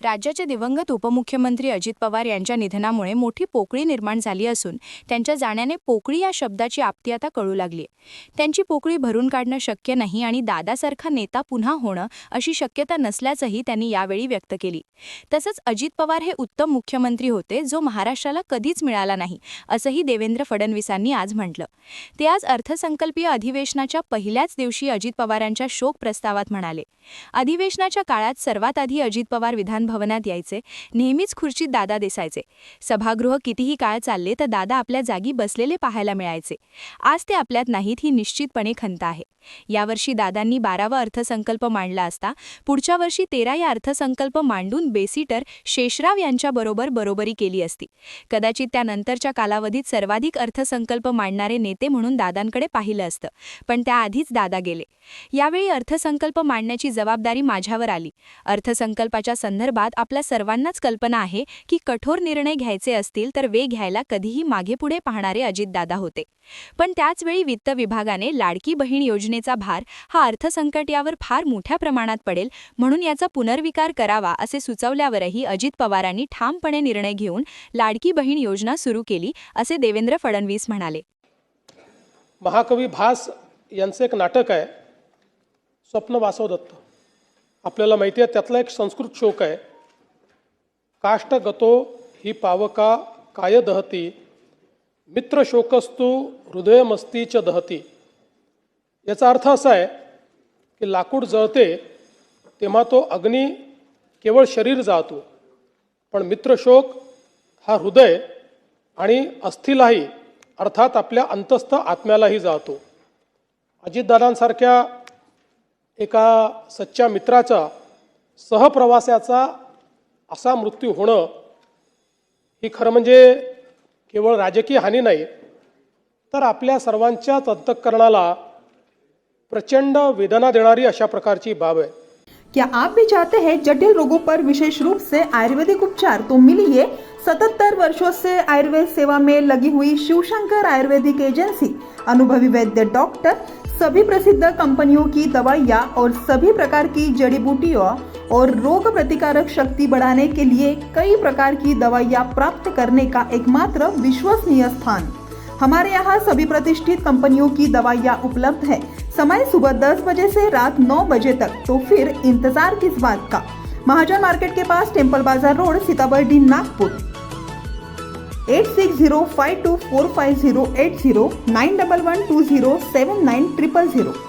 राज्याचे दिवंगत उपमुख्यमंत्री अजित पवार यांच्या निधनामुळे मोठी पोकळी निर्माण झाली असून त्यांच्या जाण्याने पोकळी या शब्दाची आपती आता कळू लागली. त्यांची पोकळी भरून काढणं शक्य नाही आणि दादासारखा नेता पुन्हा होणं अशी शक्यता नसल्याचंही त्यांनी यावेळी व्यक्त केली. तसंच अजित पवार हे उत्तम मुख्यमंत्री होते जो महाराष्ट्राला कधीच मिळाला नाही असंही देवेंद्र फडणवीसांनी आज म्हटलं. ते आज अर्थसंकल्पीय अधिवेशनाच्या पहिल्याच दिवशी अजित पवारांच्या शोक प्रस्तावात म्हणाले, अधिवेशनाच्या काळात सर्वात आधी अजित पवार विधान भवनात यायचे, नेहमीच खुर्चीत दादा दिसायचे. सभागृह कितीही काळ चालले तर दादा आपल्या जागी बसलेले पाहायला मिळायचे. आज ते आपल्यात नाहीत ही निश्चितपणे खंत आहे. यावर्षी दादांनी 12वा अर्थसंकल्प मांडला असता पुढच्या वर्षी 13 या अर्थसंकल्प मांडून बेसिटर शेषराव यांच्याबरोबर बरोबरी केली असती. कदाचित त्यानंतरच्या कालावधीत सर्वाधिक अर्थसंकल्प मांडणारे नेते म्हणून दादांकडे पाहिलं असतं, पण त्याआधीच दादा गेले. यावेळी अर्थसंकल्प मांडण्याची जबाबदारी माझ्यावर आली. अर्थसंकल्पाच्या संदर्भात आपल्या सर्वांनाच कल्पना आहे की कठोर निर्णय घ्यायचे असतील तर वेळ घ्यायला कधीही मागेपुढे पाहणारे अजितदादा होते. पण त्याचवेळी वित्त विभागाने लाडकी बहीण योजनेचा भार हा अर्थसंकटावर फार मोठ्या प्रमाणात पडेल म्हणून याचा पुनर्विचार करावा असे सुचवल्यावरही अजित पवारांनी ठामपणे निर्णय घेऊन लाडकी बहीण योजना सुरू केली असे देवेंद्र फडणवीस म्हणाले. महाकवी भास यांचं एक नाटक आहे स्वप्न वासवदत्त. आपल्याला माहिती आहे त्यातला एक संस्कृत श्लोक आहे, काष्ट गतो ही पावका काय दहती मित्र शोकस्तु हृदयमस्तीच दहती. याचा अर्थ असा आहे की लाकूड जळते तेव्हा तो अग्नी केवळ शरीर जाळतो, पण मित्रशोक हा हृदय आणि अस्थिलाही अर्थात आपल्या अंतस्थ आत्म्यालाही जाळतो. अजितदादांसारख्या एका सच्च्या मित्राचा सहप्रवासाचा असा मृत्यू होणं ही खरं म्हणजे केवळ राजकीय हानी नाही तर आपल्या सर्वांच्याच अंतःकरणाला प्रचंड वेदना देणारी अशा प्रकारची बाब आहे. क्या आप भी चाहते हैं जटिल रोगों पर विशेष रूप से आयुर्वेदिक उपचार? तो मिलिए 77 वर्षों से आयुर्वेद सेवा में लगी हुई शिवशंकर आयुर्वेदिक एजेंसी. अनुभवी वैद्य डॉक्टर, सभी प्रसिद्ध कंपनियों की दवाइयाँ और सभी प्रकार की जड़ी बूटियों और रोग प्रतिकारक शक्ति बढ़ाने के लिए कई प्रकार की दवाइयाँ प्राप्त करने का एकमात्र विश्वसनीय स्थान. हमारे यहाँ सभी प्रतिष्ठित कंपनियों की दवाइयाँ उपलब्ध है. समय सुबह 10 बजे से रात 9 बजे तक. तो फिर इंतजार किस बात का? महाजन मार्केट के पास टेम्पल बाजार रोड, सीताबर्डी, नागपुर. 8605245080 9112079000.